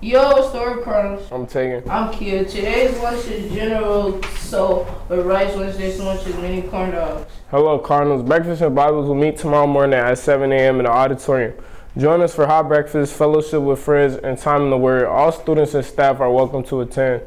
Yo, Story Chronicles. I'm taking. I'm Kia. Today's lunch is general, so with rice. Wednesday's lunch is mini corn dogs. Hello, Cardinals. Breakfast and Bibles will meet tomorrow morning at 7 a.m. in the auditorium. Join us for hot breakfast, fellowship with friends, and time in the Word. All students and staff are welcome to attend.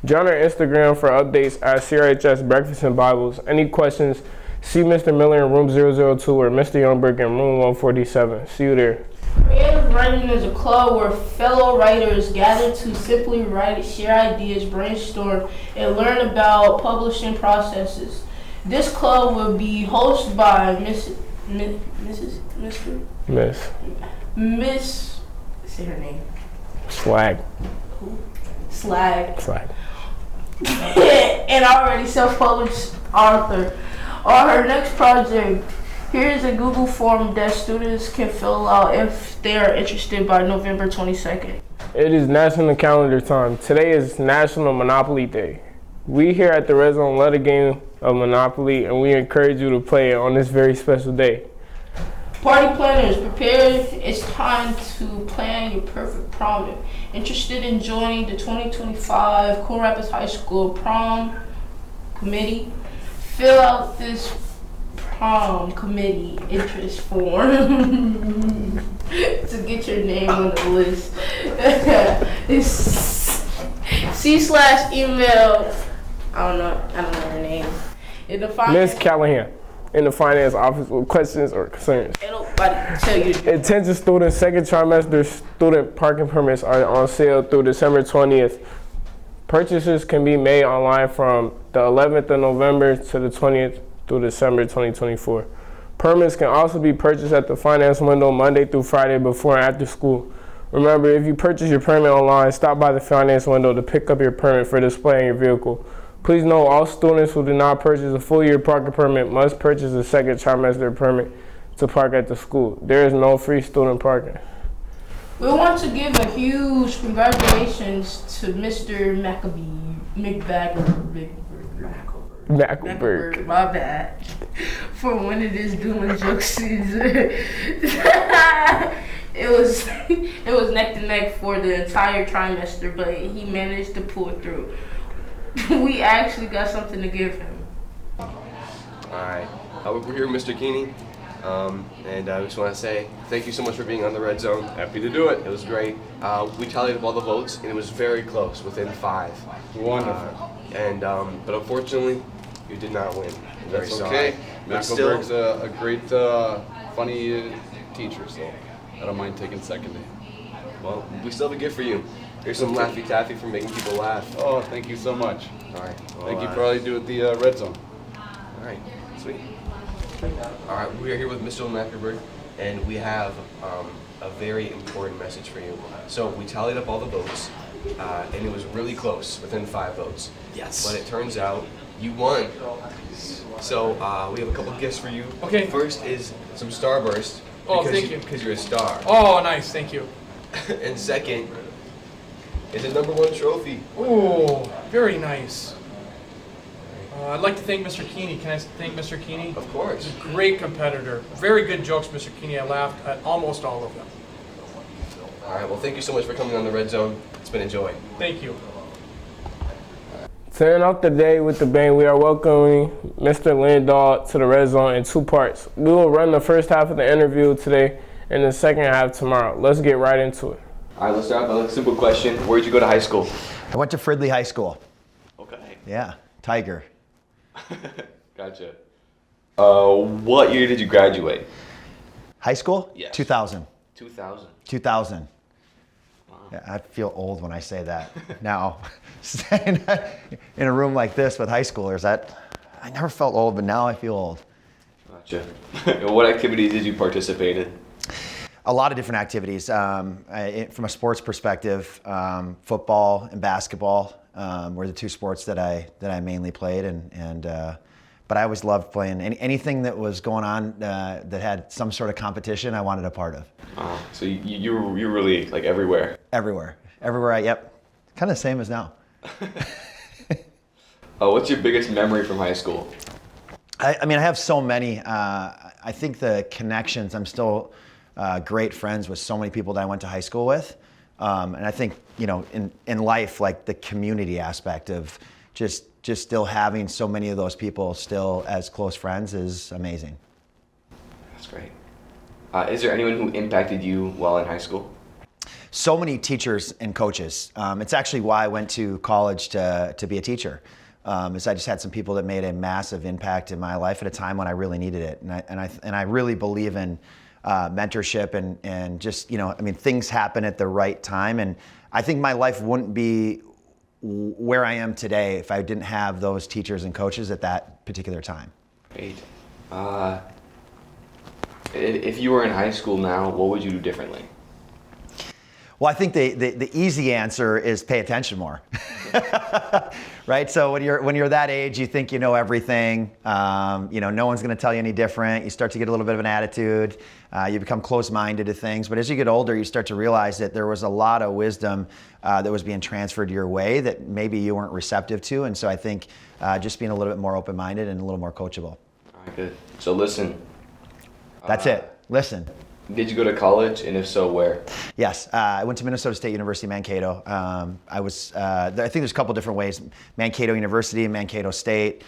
Join our Instagram for updates at CRHS Breakfast and Bibles. Any questions, see Mr. Miller in room 002 or Mr. Youngberg in room 147. See you there. Creative Writing is a club where fellow writers gather to simply write, share ideas, brainstorm, and learn about publishing processes. This club will be hosted by Miss, say her name. Swag. Slag. Swag. And already self-published author. On her next project, here is a Google form that students can fill out if they are interested by November 22nd. It is National Calendar time. Today is National Monopoly Day. We here at the Red Zone love a game of Monopoly, and we encourage you to play it on this very special day. Party planners, prepare. It's time to plan your perfect prom. Interested in joining the 2025 Cool Rapids High School prom committee? Fill out this prom committee interest form to get your name on the list. C/email. I don't know her name. Miss Callahan in the finance office with questions or concerns. Ain't nobody tell you. Attention students, second trimester student parking permits are on sale through December 20th. Purchases can be made online from the 11th of November to the 20th through December 2024. Permits can also be purchased at the finance window Monday through Friday before and after school. Remember, if you purchase your permit online, stop by the finance window to pick up your permit for display in your vehicle. Please note, all students who do not purchase a full year parking permit must purchase a second trimester permit to park at the school. There is no free student parking. We want to give a huge congratulations to Mr. Mackelberg, my bad, for winning this Doing Jokes season. It was neck to neck for the entire trimester, but he managed to pull through. We actually got something to give him. Alright, we're here with Mr. Keeney, and I just want to say thank you so much for being on the Red Zone. Happy to do it. It was great. We tallied up all the votes, and it was very close, within 5. Wonderful. But unfortunately, you did not win. Very That's sorry. okay. But still, Mackelberg's a great, funny teacher, so I don't mind taking second to him. well, we still have a gift for you. Here's some Laffy Taffy for making people laugh. Oh, thank you so much. Alright. Thank you for all you do at the Red Zone. Alright, sweet. Alright, we are here with Mr. Mackelberg, and we have a very important message for you. So we tallied up all the votes, and it was really close, within 5 votes. Yes. But it turns out you won. So we have a couple gifts for you. Okay. First is some Starburst. Oh, thank you. Because you're a star. Oh, nice. Thank you. And second is a #1 trophy. Oh, very nice. I'd like to thank Mr. Keeney. Can I thank Mr. Keeney? Of course. He's a great competitor. Very good jokes, Mr. Keeney. I laughed at almost all of them. Alright, well thank you so much for coming on the Red Zone. It's been a joy. Thank you. Starting off the day with the bang, we are welcoming Mr. Lindahl to the Red Zone in 2 parts. We will run the first half of the interview today and the second half tomorrow. Let's get right into it. Alright, let's start with a simple question. Where did you go to high school? I went to Fridley High School. Okay. Yeah, Tiger. Gotcha. What year did you graduate? High school? Yes. 2000. 2000. 2000. Wow. Yeah, I feel old when I say that. Now, standing in a room like this with high schoolers, I never felt old, but now I feel old. Gotcha. What activities did you participate in? A lot of different activities. From a sports perspective, football and basketball were the 2 sports that I mainly played, but I always loved playing anything that was going on that had some sort of competition. I wanted a part of. So you were really like everywhere. Everywhere. Yep. Kind of the same as now. What's your biggest memory from high school? I mean, I have so many. I think the connections, I'm still great friends with so many people that I went to high school with. And I think, in life, like the community aspect of just still having so many of those people still as close friends is amazing. That's great. Is there anyone who impacted you while in high school? So many teachers and coaches. It's actually why I went to college to be a teacher. Is I just had some people that made a massive impact in my life at a time when I really needed it, and I really believe in mentorship and just things happen at the right time, and I think my life wouldn't be where I am today if I didn't have those teachers and coaches at that particular time. Great. If you were in high school now, what would you do differently? Well, I think the easy answer is pay attention more, right? So when you're that age, you think you know everything. No one's going to tell you any different. You start to get a little bit of an attitude. You become closed-minded to things. But as you get older, you start to realize that there was a lot of wisdom that was being transferred your way that maybe you weren't receptive to. And so I think just being a little bit more open-minded and a little more coachable. All right, good. So listen. That's it. Listen. Did you go to college, and if so, where? Yes, I went to Minnesota State University, Mankato. I think there's a couple different ways. Mankato University, Mankato State,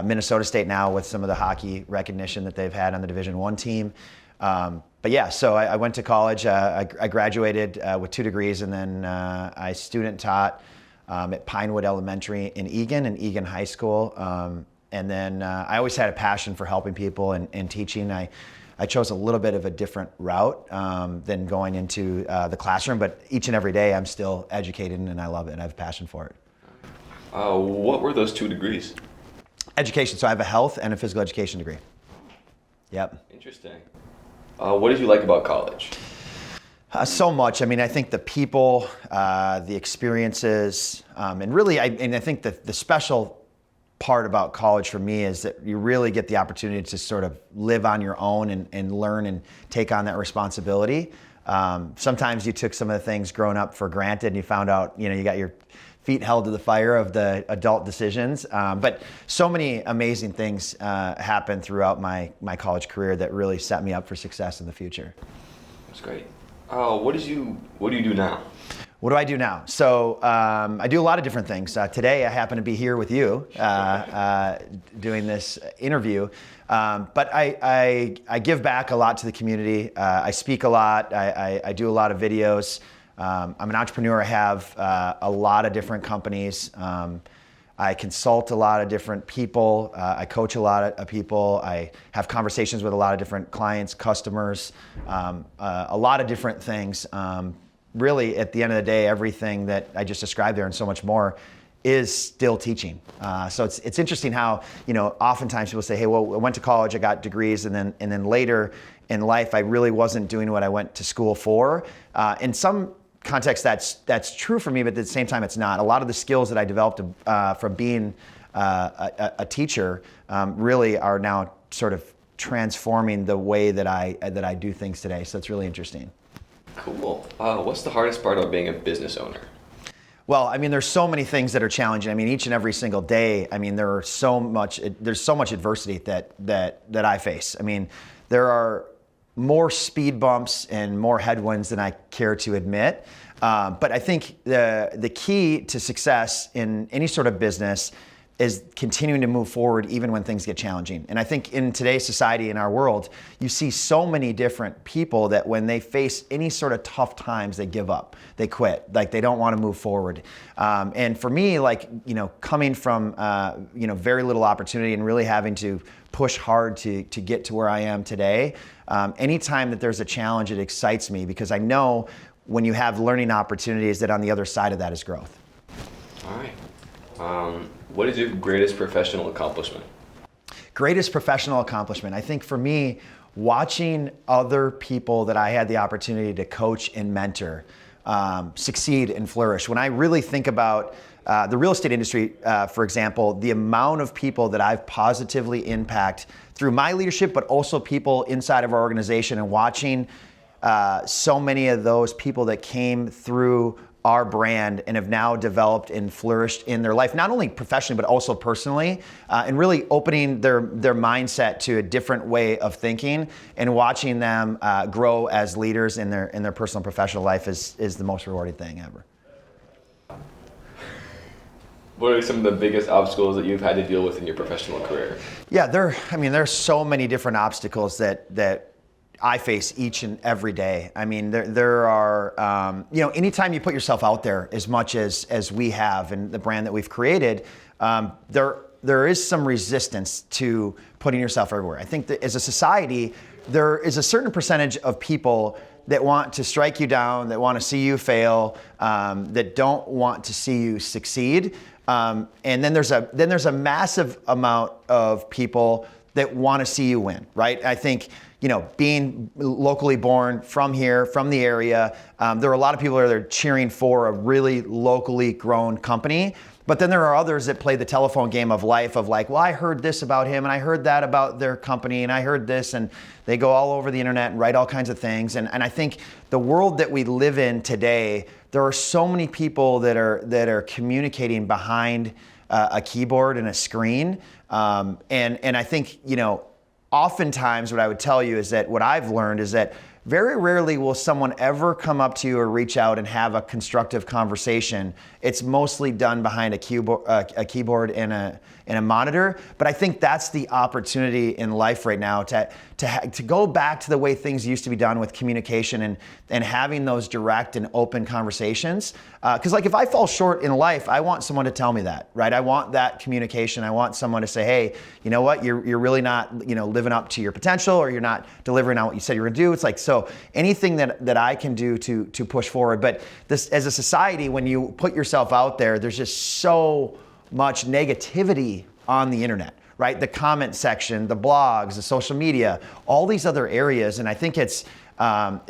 Minnesota State now with some of the hockey recognition that they've had on the Division I team. But yeah, so I went to college. I graduated with 2 degrees, and then I student taught at Pinewood Elementary in Eagan and Eagan High School. And then I always had a passion for helping people and teaching. I chose a little bit of a different route than going into the classroom, but each and every day I'm still educated and I love it and I have a passion for it. What were those 2 degrees? Education, so I have a health and a physical education degree. Yep. Interesting. What did you like about college? So much. I think the people, the experiences, and really, I think the special part about college for me is that you really get the opportunity to sort of live on your own and learn and take on that responsibility. Sometimes you took some of the things growing up for granted and you found out, you got your feet held to the fire of the adult decisions. But so many amazing things happened throughout my college career that really set me up for success in the future. That's great. What do you do now? What do I do now? So I do a lot of different things. Today I happen to be here with you doing this interview. But I give back a lot to the community. I speak a lot. I do a lot of videos. I'm an entrepreneur. I have a lot of different companies. I consult a lot of different people. I coach a lot of people. I have conversations with a lot of different clients, customers, a lot of different things. Really, at the end of the day, everything that I just described there and so much more is still teaching. So it's interesting how, oftentimes people say, hey, well, I went to college, I got degrees, and then later in life, I really wasn't doing what I went to school for. In some context, that's true for me, but at the same time, it's not. A lot of the skills that I developed from being a teacher really are now sort of transforming the way that I do things today. So it's really interesting. Cool. What's the hardest part of being a business owner? Well, there's so many things that are challenging. Each and every single day, there's so much adversity that I face. There are more speed bumps and more headwinds than I care to admit. But I think the key to success in any sort of business is continuing to move forward even when things get challenging. And I think in today's society, in our world, you see so many different people that when they face any sort of tough times, they give up, they quit, like they don't want to move forward. And for me, coming from very little opportunity and really having to push hard to get to where I am today, anytime that there's a challenge, it excites me because I know when you have learning opportunities that on the other side of that is growth. All right. What is your greatest professional accomplishment? Greatest professional accomplishment. I think for me, watching other people that I had the opportunity to coach and mentor succeed and flourish. When I really think about the real estate industry, for example, the amount of people that I've positively impacted through my leadership, but also people inside of our organization and watching so many of those people that came through our brand and have now developed and flourished in their life, not only professionally, but also personally, and really opening their mindset to a different way of thinking and watching them grow as leaders in their personal and professional life is the most rewarding thing ever. What are some of the biggest obstacles that you've had to deal with in your professional career? Yeah, there's so many different obstacles that I face each and every day. I mean, there are, anytime you put yourself out there as much as we have and the brand that we've created, there is some resistance to putting yourself everywhere. I think that as a society, there is a certain percentage of people that want to strike you down, that want to see you fail, that don't want to see you succeed. And then there's a massive amount of people that want to see you win, right? I think, being locally born from here, from the area, there are a lot of people that are cheering for a really locally grown company. But then there are others that play the telephone game of life of like, well, I heard this about him and I heard that about their company and I heard this, and they go all over the internet and write all kinds of things. And I think the world that we live in today, there are so many people that are communicating behind a keyboard and a screen. And I think, oftentimes what I would tell you is that what I've learned is that very rarely will someone ever come up to you or reach out and have a constructive conversation. It's mostly done behind a keyboard and a monitor. But I think that's the opportunity in life right now to go back to the way things used to be done with communication and having those direct and open conversations. Because if I fall short in life, I want someone to tell me that, right? I want that communication. I want someone to say, hey, you know what? You're really not, living up to your potential, or you're not delivering on what you said you were gonna do. It's like, so anything that I can do to push forward. But this, as a society, when you put yourself out there, there's just so much negativity on the internet, right? The comment section, the blogs, the social media, all these other areas. And I think it's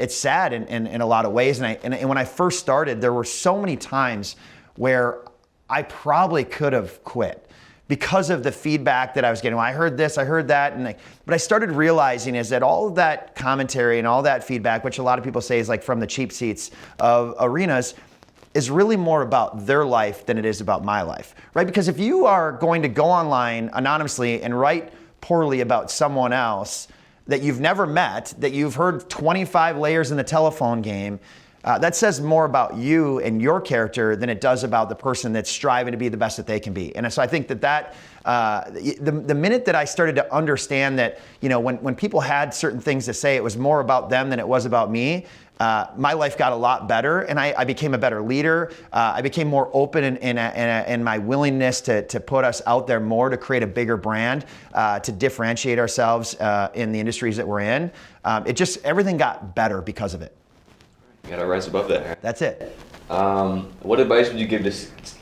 sad in a lot of ways. And when I first started, there were so many times where I probably could have quit because of the feedback that I was getting. Well, I heard this, I heard that, but I started realizing is that all of that commentary and all that feedback, which a lot of people say is like from the cheap seats of arenas, is really more about their life than it is about my life, right? Because if you are going to go online anonymously and write poorly about someone else that you've never met, that you've heard 25 layers in the telephone game, that says more about you and your character than it does about the person that's striving to be the best that they can be. And so I think that the minute that I started to understand that, when people had certain things to say, it was more about them than it was about me, my life got a lot better, and I became a better leader. I became more open in my willingness to put us out there more, to create a bigger brand, to differentiate ourselves in the industries that we're in. Everything got better because of it. You gotta rise above that. That's it. What advice would you give to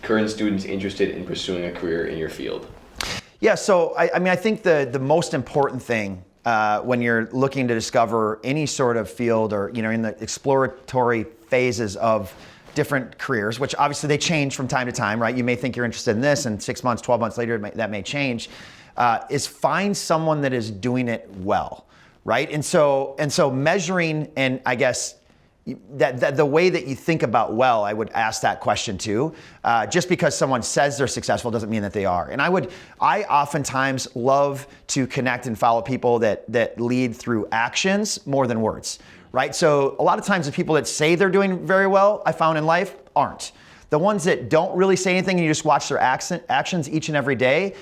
current students interested in pursuing a career in your field? Yeah, so I think the most important thing when you're looking to discover any sort of field, or in the exploratory phases of different careers, which obviously they change from time to time, right? You may think you're interested in this, and 6 months, 12 months later, that may change. Is find someone that is doing it well, right? And so measuring, and I guess that the way that you think about well, I would ask that question too. Just because someone says they're successful doesn't mean that they are. And I oftentimes love to connect and follow people that lead through actions more than words, right? So a lot of times the people that say they're doing very well, I found in life, aren't. The ones that don't really say anything and you just watch their actions each and every day,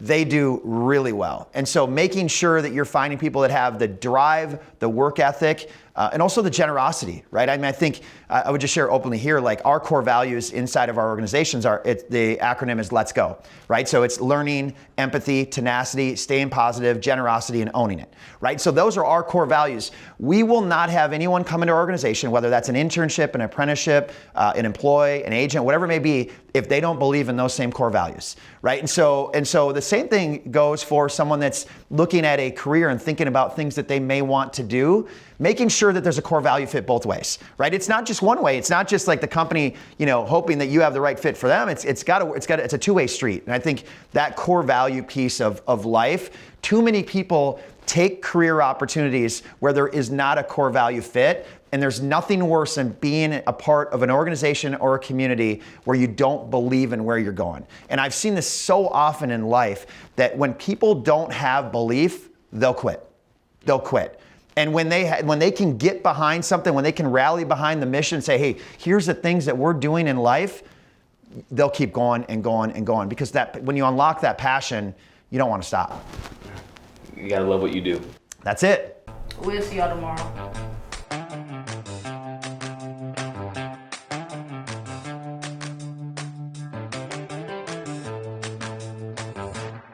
they do really well. And so making sure that you're finding people that have the drive, the work ethic, and also the generosity, right? I think I would just share openly here, like our core values inside of our organizations the acronym is Let's Go, right? So it's learning, empathy, tenacity, staying positive, generosity, and owning it, right? So those are our core values. We will not have anyone come into our organization, whether that's an internship, an apprenticeship, an employee, an agent, whatever it may be, if they don't believe in those same core values, right? And so the same thing goes for someone that's looking at a career and thinking about things that they may want to do, making sure that there's a core value fit both ways, right? It's not just one way. It's not just like the company, hoping that you have the right fit for them. It's a two-way street. And I think that core value piece of life, too many people take career opportunities where there is not a core value fit. And there's nothing worse than being a part of an organization or a community where you don't believe in where you're going. And I've seen this so often in life that when people don't have belief, they'll quit. They'll quit. And when they can get behind something, when they can rally behind the mission and say, hey, here's the things that we're doing in life, they'll keep going and going and going. Because when you unlock that passion, you don't want to stop. You gotta love what you do. That's it. We'll see y'all tomorrow.